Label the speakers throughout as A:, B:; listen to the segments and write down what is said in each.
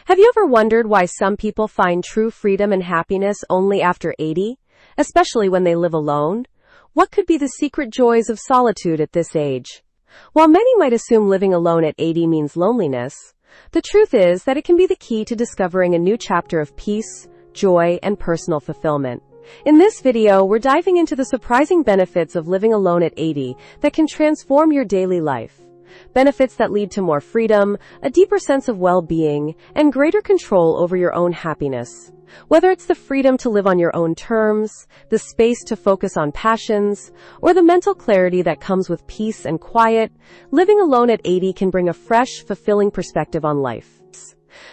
A: Have you ever wondered why some people find true freedom and happiness only after 80, especially when they live alone? What could be the secret joys of solitude at this age? While many might assume living alone at 80 means loneliness, the truth is that it can be the key to discovering a new chapter of peace, joy, and personal fulfillment. In this video, we're diving into the surprising benefits of living alone at 80 that can transform your daily life. Benefits that lead to more freedom, a deeper sense of well-being, and greater control over your own happiness. Whether it's the freedom to live on your own terms, the space to focus on passions, or the mental clarity that comes with peace and quiet, living alone at 80 can bring a fresh, fulfilling perspective on life.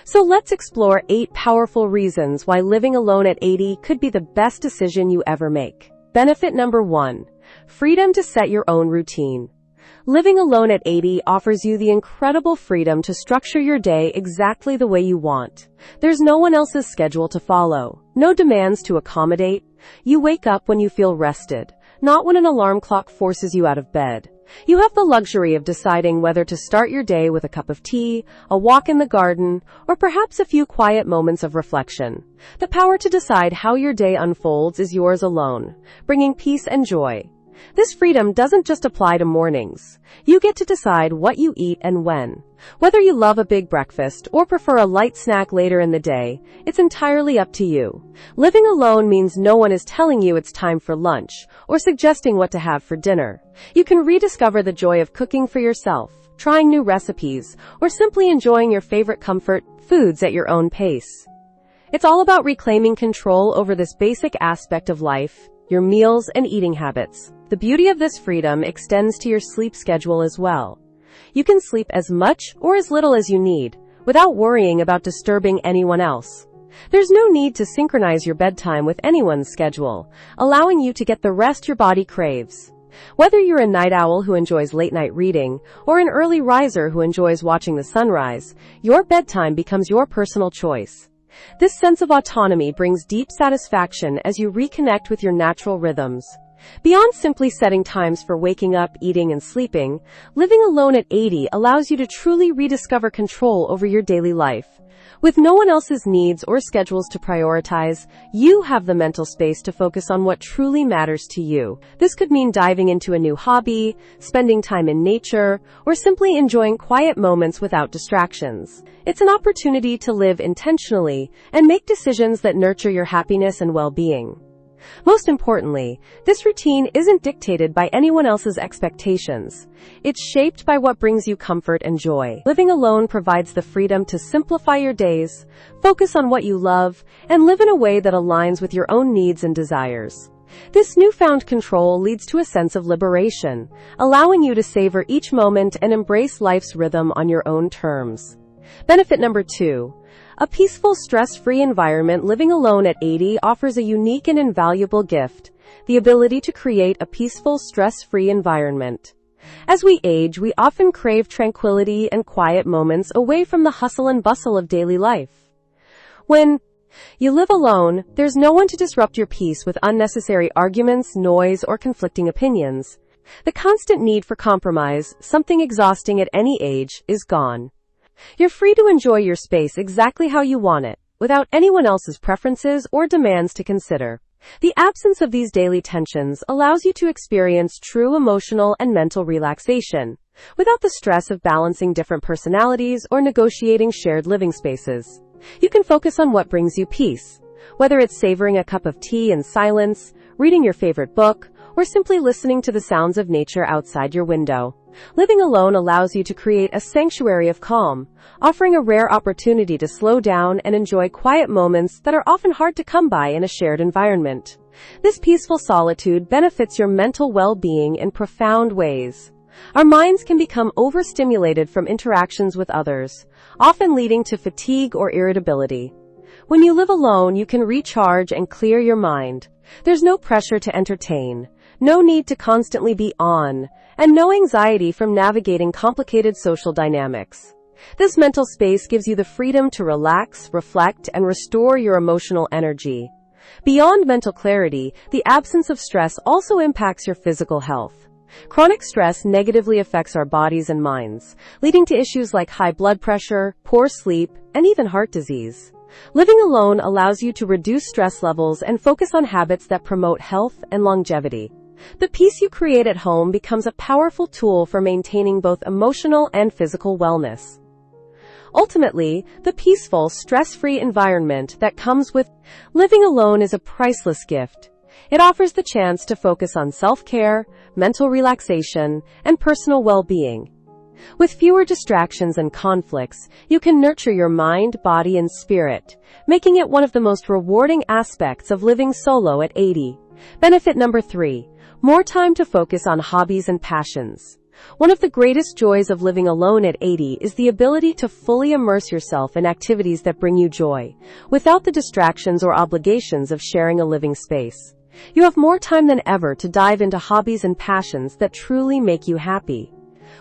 A: So let's explore 8 powerful reasons why living alone at 80 could be the best decision you ever make. Benefit number 1. Freedom to set your own routine. Living alone at 80 offers you the incredible freedom to structure your day exactly the way you want. There's no one else's schedule to follow, no demands to accommodate. You wake up when you feel rested, not when an alarm clock forces you out of bed. You have the luxury of deciding whether to start your day with a cup of tea, a walk in the garden, or perhaps a few quiet moments of reflection. The power to decide how your day unfolds is yours alone, bringing peace and joy. This freedom doesn't just apply to mornings. You get to decide what you eat and when. Whether you love a big breakfast or prefer a light snack later in the day, it's entirely up to you. Living alone means no one is telling you it's time for lunch or suggesting what to have for dinner. You can rediscover the joy of cooking for yourself, trying new recipes, or simply enjoying your favorite comfort foods at your own pace. It's all about reclaiming control over this basic aspect of life, your meals and eating habits. The beauty of this freedom extends to your sleep schedule as well. You can sleep as much or as little as you need, without worrying about disturbing anyone else. There's no need to synchronize your bedtime with anyone's schedule, allowing you to get the rest your body craves. Whether you're a night owl who enjoys late-night reading, or an early riser who enjoys watching the sunrise, your bedtime becomes your personal choice. This sense of autonomy brings deep satisfaction as you reconnect with your natural rhythms. Beyond simply setting times for waking up, eating, and sleeping, living alone at 80 allows you to truly rediscover control over your daily life. With no one else's needs or schedules to prioritize, you have the mental space to focus on what truly matters to you. This could mean diving into a new hobby, spending time in nature, or simply enjoying quiet moments without distractions. It's an opportunity to live intentionally and make decisions that nurture your happiness and well-being. Most importantly, this routine isn't dictated by anyone else's expectations. It's shaped by what brings you comfort and joy. Living alone provides the freedom to simplify your days, focus on what you love, and live in a way that aligns with your own needs and desires. This newfound control leads to a sense of liberation, allowing you to savor each moment and embrace life's rhythm on your own terms. Benefit number 2. A peaceful, stress-free environment. Living alone at 80 offers a unique and invaluable gift, the ability to create a peaceful, stress-free environment. As we age, we often crave tranquility and quiet moments away from the hustle and bustle of daily life. When you live alone, there's no one to disrupt your peace with unnecessary arguments, noise, or conflicting opinions. The constant need for compromise, something exhausting at any age, is gone. You're free to enjoy your space exactly how you want it, without anyone else's preferences or demands to consider. The absence of these daily tensions allows you to experience true emotional and mental relaxation, without the stress of balancing different personalities or negotiating shared living spaces. You can focus on what brings you peace, whether it's savoring a cup of tea in silence, reading your favorite book, or simply listening to the sounds of nature outside your window. Living alone allows you to create a sanctuary of calm, offering a rare opportunity to slow down and enjoy quiet moments that are often hard to come by in a shared environment. This peaceful solitude benefits your mental well-being in profound ways. Our minds can become overstimulated from interactions with others, often leading to fatigue or irritability. When you live alone, you can recharge and clear your mind. There's no pressure to entertain, no need to constantly be on, and no anxiety from navigating complicated social dynamics. This mental space gives you the freedom to relax, reflect, and restore your emotional energy. Beyond mental clarity, the absence of stress also impacts your physical health. Chronic stress negatively affects our bodies and minds, leading to issues like high blood pressure, poor sleep, and even heart disease. Living alone allows you to reduce stress levels and focus on habits that promote health and longevity. The peace you create at home becomes a powerful tool for maintaining both emotional and physical wellness. Ultimately, the peaceful, stress-free environment that comes with living alone is a priceless gift. It offers the chance to focus on self-care, mental relaxation, and personal well-being. With fewer distractions and conflicts, you can nurture your mind, body, and spirit, making it one of the most rewarding aspects of living solo at 80. Benefit number 3. More time to focus on hobbies and passions. One of the greatest joys of living alone at 80 is the ability to fully immerse yourself in activities that bring you joy, without the distractions or obligations of sharing a living space. You have more time than ever to dive into hobbies and passions that truly make you happy.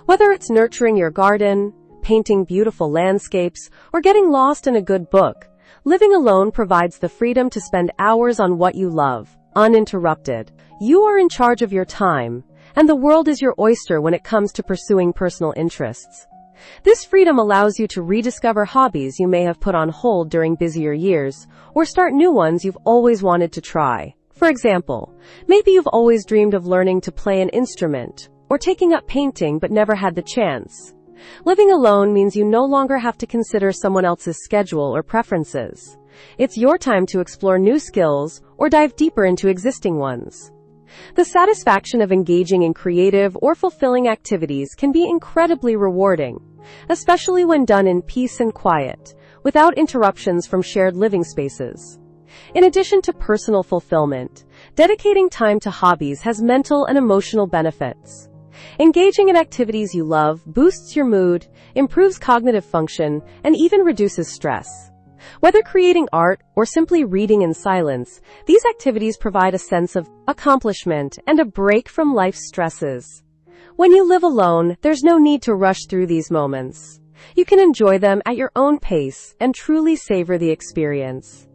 A: Whether it's nurturing your garden, painting beautiful landscapes, or getting lost in a good book, living alone provides the freedom to spend hours on what you love, uninterrupted. You are in charge of your time, and the world is your oyster when it comes to pursuing personal interests. This freedom allows you to rediscover hobbies you may have put on hold during busier years, or start new ones you've always wanted to try. For example, maybe you've always dreamed of learning to play an instrument, or taking up painting but never had the chance. Living alone means you no longer have to consider someone else's schedule or preferences. It's your time to explore new skills or dive deeper into existing ones. The satisfaction of engaging in creative or fulfilling activities can be incredibly rewarding, especially when done in peace and quiet, without interruptions from shared living spaces. In addition to personal fulfillment, dedicating time to hobbies has mental and emotional benefits. Engaging in activities you love boosts your mood, improves cognitive function, and even reduces stress. Whether creating art or simply reading in silence, these activities provide a sense of accomplishment and a break from life's stresses. When you live alone, there's no need to rush through these moments. You can enjoy them at your own pace and truly savor the experience.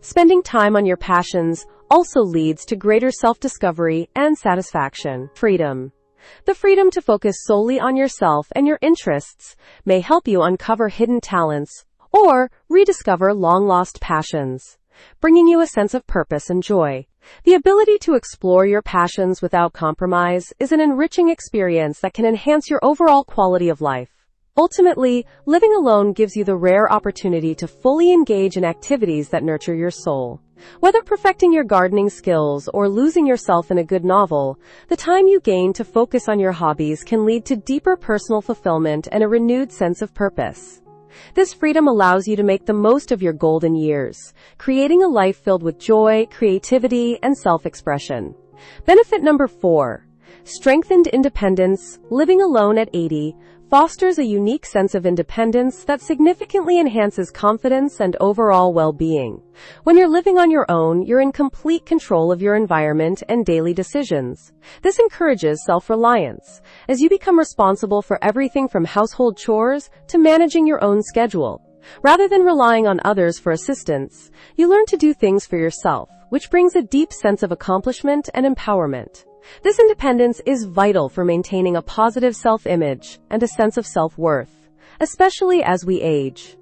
A: Spending time on your passions also leads to greater self-discovery and satisfaction. Freedom. The freedom to focus solely on yourself and your interests may help you uncover hidden talents or rediscover long-lost passions, bringing you a sense of purpose and joy. The ability to explore your passions without compromise is an enriching experience that can enhance your overall quality of life. Ultimately, living alone gives you the rare opportunity to fully engage in activities that nurture your soul. Whether perfecting your gardening skills or losing yourself in a good novel, the time you gain to focus on your hobbies can lead to deeper personal fulfillment and a renewed sense of purpose. This freedom allows you to make the most of your golden years, creating a life filled with joy, creativity, and self-expression. Benefit number 4. Strengthened independence. Living alone at 80 fosters a unique sense of independence that significantly enhances confidence and overall well-being. When you're living on your own, you're in complete control of your environment and daily decisions. This encourages self-reliance, as you become responsible for everything from household chores to managing your own schedule. Rather than relying on others for assistance, you learn to do things for yourself, which brings a deep sense of accomplishment and empowerment. This independence is vital for maintaining a positive self-image and a sense of self-worth, especially as we age.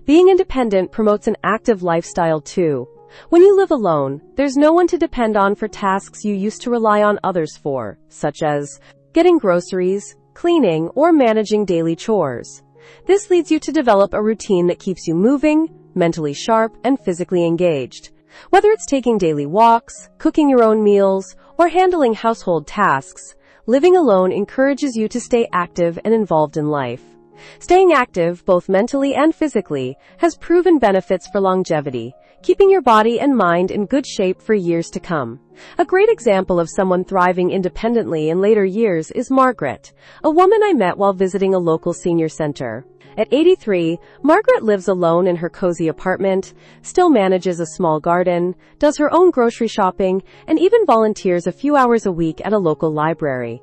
A: Being independent promotes an active lifestyle too. When you live alone, there's no one to depend on for tasks you used to rely on others for, such as getting groceries, cleaning, or managing daily chores. This leads you to develop a routine that keeps you moving, mentally sharp, and physically engaged. Whether it's taking daily walks, cooking your own meals, or handling household tasks, living alone encourages you to stay active and involved in life. Staying active, both mentally and physically, has proven benefits for longevity, keeping your body and mind in good shape for years to come. A great example of someone thriving independently in later years is Margaret, a woman I met while visiting a local senior center. At 83, Margaret lives alone in her cozy apartment, still manages a small garden, does her own grocery shopping, and even volunteers a few hours a week at a local library.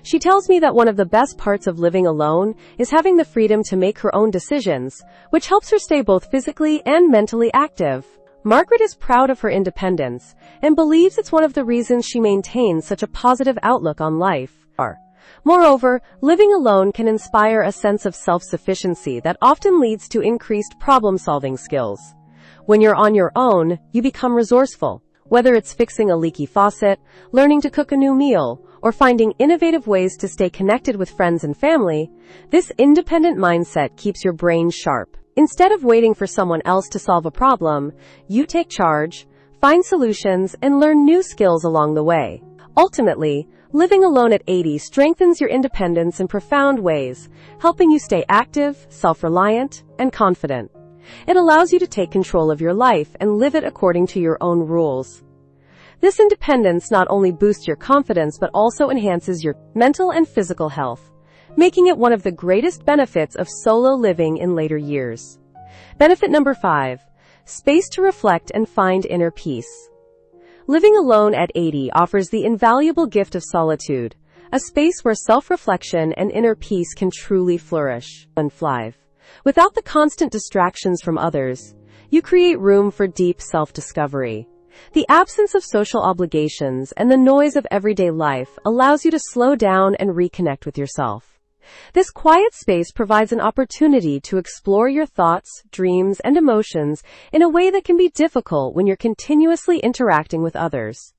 A: She tells me that one of the best parts of living alone is having the freedom to make her own decisions, which helps her stay both physically and mentally active. Margaret is proud of her independence and believes it's one of the reasons she maintains such a positive outlook on life. Moreover, living alone can inspire a sense of self-sufficiency that often leads to increased problem-solving skills. When you're on your own, you become resourceful. Whether it's fixing a leaky faucet, learning to cook a new meal, or finding innovative ways to stay connected with friends and family, this independent mindset keeps your brain sharp. Instead of waiting for someone else to solve a problem, you take charge, find solutions, and learn new skills along the way. Ultimately, living alone at 80 strengthens your independence in profound ways, helping you stay active, self-reliant, and confident. It allows you to take control of your life and live it according to your own rules. This independence not only boosts your confidence but also enhances your mental and physical health, making it one of the greatest benefits of solo living in later years. Benefit number 5. Space to reflect and find inner peace. Living alone at 80 offers the invaluable gift of solitude, a space where self-reflection and inner peace can truly flourish and thrive. Without the constant distractions from others, you create room for deep self-discovery. The absence of social obligations and the noise of everyday life allows you to slow down and reconnect with yourself. This quiet space provides an opportunity to explore your thoughts, dreams, and emotions in a way that can be difficult when you're continuously interacting with others.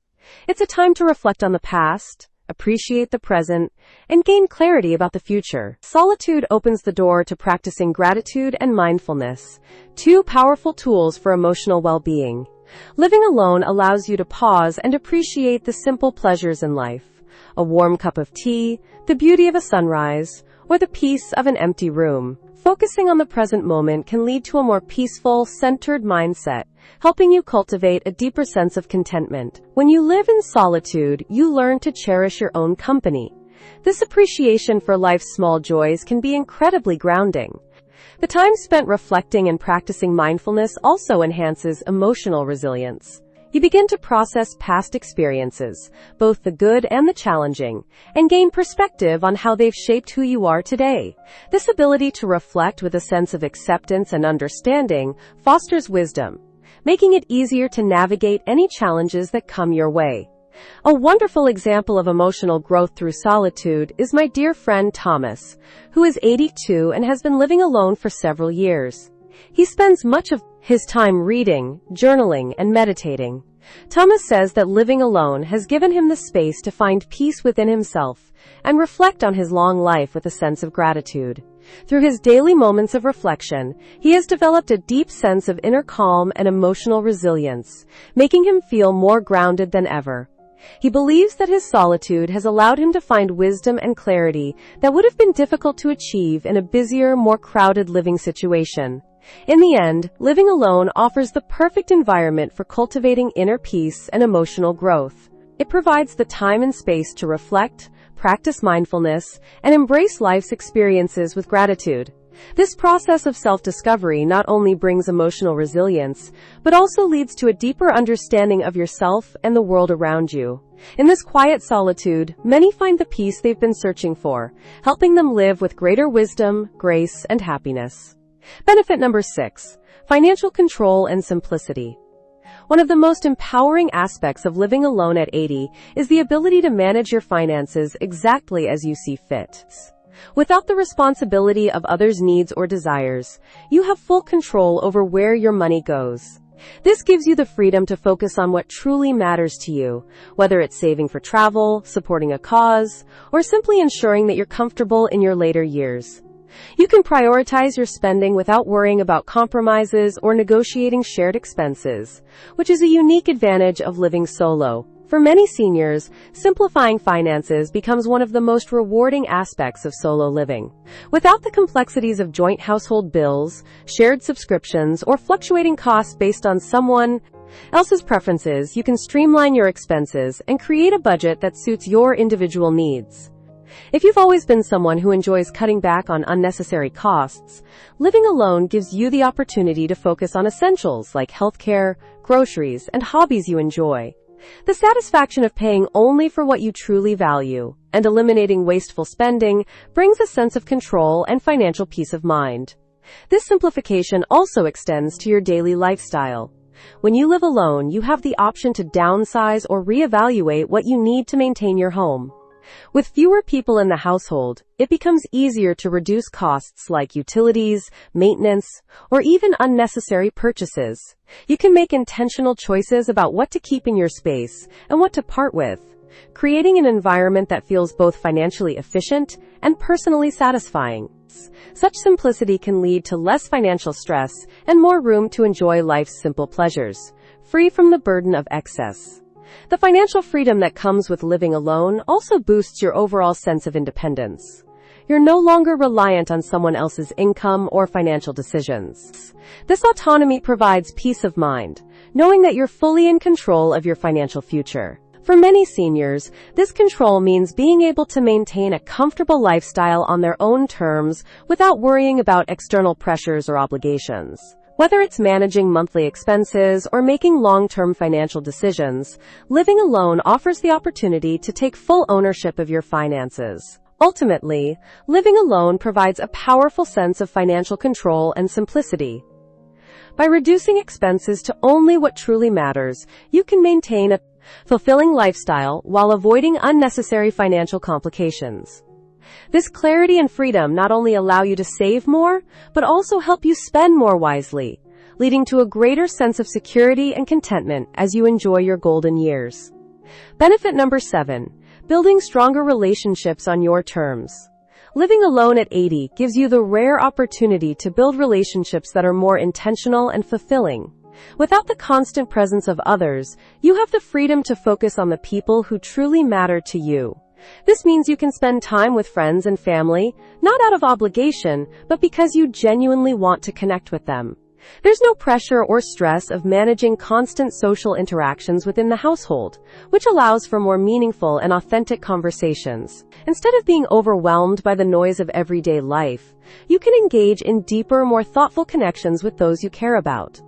A: It's a time to reflect on the past, appreciate the present, and gain clarity about the future. Solitude opens the door to practicing gratitude and mindfulness, two powerful tools for emotional well-being. Living alone allows you to pause and appreciate the simple pleasures in life. A warm cup of tea, the beauty of a sunrise, or the peace of an empty room. Focusing on the present moment can lead to a more peaceful, centered mindset, helping you cultivate a deeper sense of contentment. When you live in solitude, you learn to cherish your own company. This appreciation for life's small joys can be incredibly grounding. The time spent reflecting and practicing mindfulness also enhances emotional resilience. You begin to process past experiences, both the good and the challenging, and gain perspective on how they've shaped who you are today. This ability to reflect with a sense of acceptance and understanding fosters wisdom, making it easier to navigate any challenges that come your way. A wonderful example of emotional growth through solitude is my dear friend Thomas, who is 82 and has been living alone for several years. He spends much of his time reading, journaling, and meditating. Thomas says that living alone has given him the space to find peace within himself and reflect on his long life with a sense of gratitude. Through his daily moments of reflection, he has developed a deep sense of inner calm and emotional resilience, making him feel more grounded than ever. He believes that his solitude has allowed him to find wisdom and clarity that would have been difficult to achieve in a busier, more crowded living situation. In the end, living alone offers the perfect environment for cultivating inner peace and emotional growth. It provides the time and space to reflect, practice mindfulness, and embrace life's experiences with gratitude. This process of self-discovery not only brings emotional resilience, but also leads to a deeper understanding of yourself and the world around you. In this quiet solitude, many find the peace they've been searching for, helping them live with greater wisdom, grace, and happiness. Benefit number 6. Financial control and simplicity. One of the most empowering aspects of living alone at 80 is the ability to manage your finances exactly as you see fit. Without the responsibility of others' needs or desires, you have full control over where your money goes. This gives you the freedom to focus on what truly matters to you, whether it's saving for travel, supporting a cause, or simply ensuring that you're comfortable in your later years. You can prioritize your spending without worrying about compromises or negotiating shared expenses, which is a unique advantage of living solo. For many seniors, simplifying finances becomes one of the most rewarding aspects of solo living. Without the complexities of joint household bills, shared subscriptions, or fluctuating costs based on someone else's preferences, you can streamline your expenses and create a budget that suits your individual needs. If you've always been someone who enjoys cutting back on unnecessary costs, living alone gives you the opportunity to focus on essentials like healthcare, groceries, and hobbies you enjoy. The satisfaction of paying only for what you truly value and eliminating wasteful spending brings a sense of control and financial peace of mind. This simplification also extends to your daily lifestyle. When you live alone, you have the option to downsize or reevaluate what you need to maintain your home. With fewer people in the household, it becomes easier to reduce costs like utilities, maintenance, or even unnecessary purchases. You can make intentional choices about what to keep in your space and what to part with, creating an environment that feels both financially efficient and personally satisfying. Such simplicity can lead to less financial stress and more room to enjoy life's simple pleasures, free from the burden of excess. The financial freedom that comes with living alone also boosts your overall sense of independence. You're no longer reliant on someone else's income or financial decisions. This autonomy provides peace of mind, knowing that you're fully in control of your financial future. For many seniors, this control means being able to maintain a comfortable lifestyle on their own terms without worrying about external pressures or obligations. Whether it's managing monthly expenses or making long-term financial decisions, living alone offers the opportunity to take full ownership of your finances. Ultimately, living alone provides a powerful sense of financial control and simplicity. By reducing expenses to only what truly matters, you can maintain a fulfilling lifestyle while avoiding unnecessary financial complications. This clarity and freedom not only allow you to save more, but also help you spend more wisely, leading to a greater sense of security and contentment as you enjoy your golden years. Benefit number 7, building stronger relationships on your terms. Living alone at 80 gives you the rare opportunity to build relationships that are more intentional and fulfilling. Without the constant presence of others, you have the freedom to focus on the people who truly matter to you. This means you can spend time with friends and family, not out of obligation, but because you genuinely want to connect with them. There's no pressure or stress of managing constant social interactions within the household, which allows for more meaningful and authentic conversations. Instead of being overwhelmed by the noise of everyday life, you can engage in deeper, more thoughtful connections with those you care about.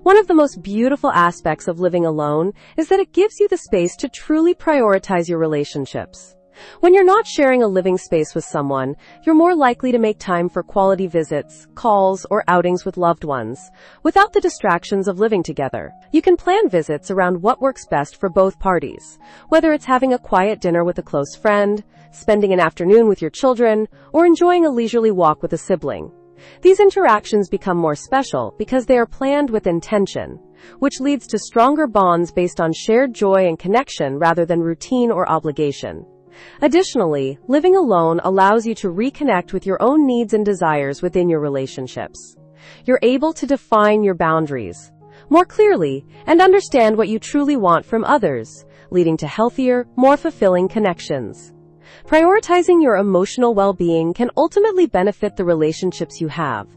A: One of the most beautiful aspects of living alone is that it gives you the space to truly prioritize your relationships. When you're not sharing a living space with someone, you're more likely to make time for quality visits, calls, or outings with loved ones, without the distractions of living together. You can plan visits around what works best for both parties, whether it's having a quiet dinner with a close friend, spending an afternoon with your children, or enjoying a leisurely walk with a sibling. These interactions become more special because they are planned with intention, which leads to stronger bonds based on shared joy and connection rather than routine or obligation. Additionally, living alone allows you to reconnect with your own needs and desires within your relationships. You're able to define your boundaries more clearly and understand what you truly want from others, leading to healthier, more fulfilling connections. Prioritizing your emotional well-being can ultimately benefit the relationships you have.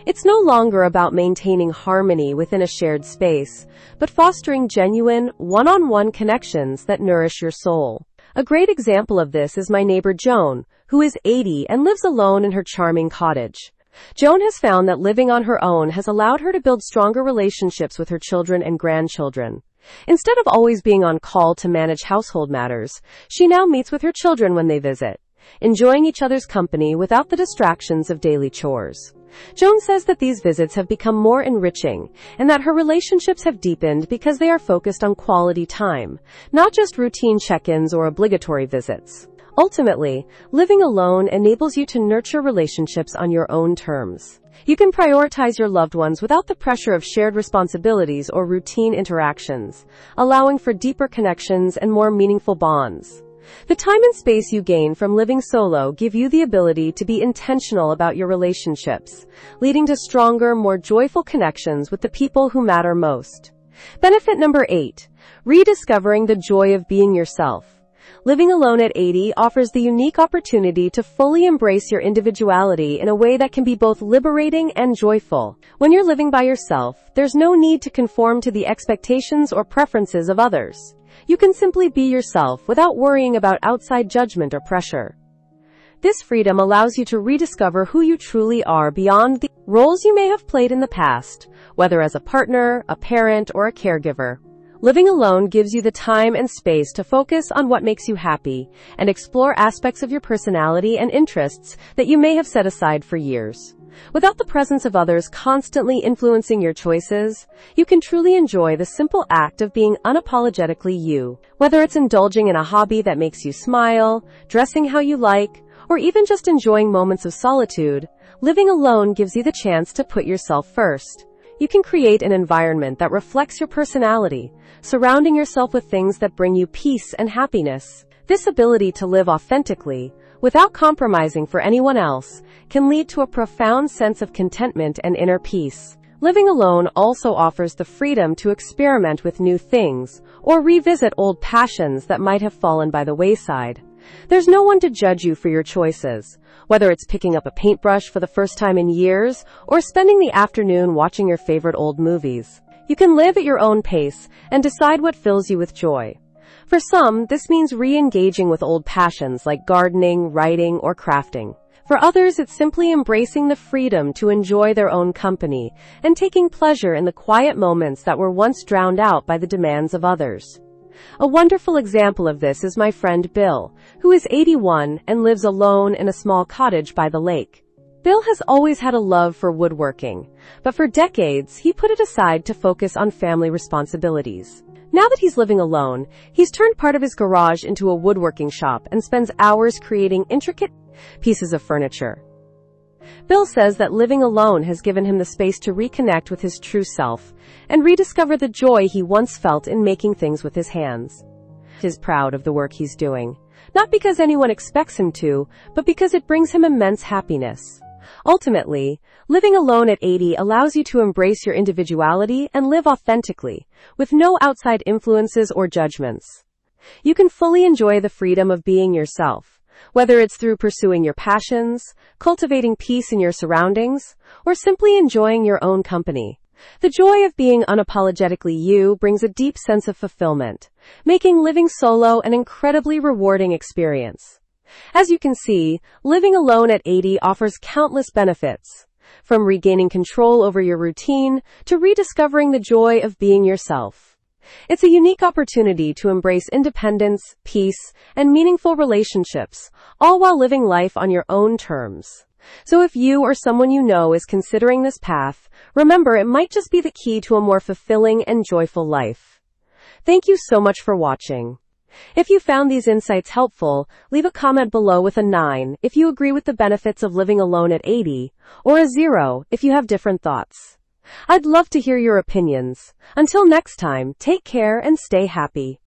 A: It's no longer about maintaining harmony within a shared space, but fostering genuine, one-on-one connections that nourish your soul. A great example of this is my neighbor Joan, who is 80 and lives alone in her charming cottage. Joan has found that living on her own has allowed her to build stronger relationships with her children and grandchildren. Instead of always being on call to manage household matters, she now meets with her children when they visit, enjoying each other's company without the distractions of daily chores. Joan says that these visits have become more enriching and that her relationships have deepened because they are focused on quality time, not just routine check-ins or obligatory visits. Ultimately, living alone enables you to nurture relationships on your own terms. You can prioritize your loved ones without the pressure of shared responsibilities or routine interactions, allowing for deeper connections and more meaningful bonds. The time and space you gain from living solo give you the ability to be intentional about your relationships, leading to stronger, more joyful connections with the people who matter most. Benefit number 8, rediscovering the joy of being yourself. Living alone at 80 offers the unique opportunity to fully embrace your individuality in a way that can be both liberating and joyful. When you're living by yourself, there's no need to conform to the expectations or preferences of others. You can simply be yourself without worrying about outside judgment or pressure. This freedom allows you to rediscover who you truly are beyond the roles you may have played in the past, whether as a partner, a parent, or a caregiver. Living alone gives you the time and space to focus on what makes you happy and explore aspects of your personality and interests that you may have set aside for years. Without the presence of others constantly influencing your choices, you can truly enjoy the simple act of being unapologetically you. Whether it's indulging in a hobby that makes you smile, dressing how you like, or even just enjoying moments of solitude, living alone gives you the chance to put yourself first. You can create an environment that reflects your personality, surrounding yourself with things that bring you peace and happiness. This ability to live authentically, without compromising for anyone else, can lead to a profound sense of contentment and inner peace. Living alone also offers the freedom to experiment with new things, or revisit old passions that might have fallen by the wayside. There's no one to judge you for your choices, whether it's picking up a paintbrush for the first time in years, or spending the afternoon watching your favorite old movies. You can live at your own pace and decide what fills you with joy. For some, this means re-engaging with old passions like gardening, writing, or crafting. For others, it's simply embracing the freedom to enjoy their own company and taking pleasure in the quiet moments that were once drowned out by the demands of others. A wonderful example of this is my friend Bill, who is 81 and lives alone in a small cottage by the lake. Bill has always had a love for woodworking, but for decades, he put it aside to focus on family responsibilities. Now that he's living alone, he's turned part of his garage into a woodworking shop and spends hours creating intricate pieces of furniture. Bill says that living alone has given him the space to reconnect with his true self and rediscover the joy he once felt in making things with his hands. He's proud of the work he's doing, not because anyone expects him to, but because it brings him immense happiness. Ultimately, living alone at 80 allows you to embrace your individuality and live authentically, with no outside influences or judgments. You can fully enjoy the freedom of being yourself, whether it's through pursuing your passions, cultivating peace in your surroundings, or simply enjoying your own company. The joy of being unapologetically you brings a deep sense of fulfillment, making living solo an incredibly rewarding experience. As you can see, living alone at 80 offers countless benefits, from regaining control over your routine to rediscovering the joy of being yourself. It's a unique opportunity to embrace independence, peace, and meaningful relationships, all while living life on your own terms. So if you or someone you know is considering this path, remember it might just be the key to a more fulfilling and joyful life. Thank you so much for watching. If you found these insights helpful, leave a comment below with a 9 if you agree with the benefits of living alone at 80, or a 0 if you have different thoughts. I'd love to hear your opinions. Until next time, take care and stay happy.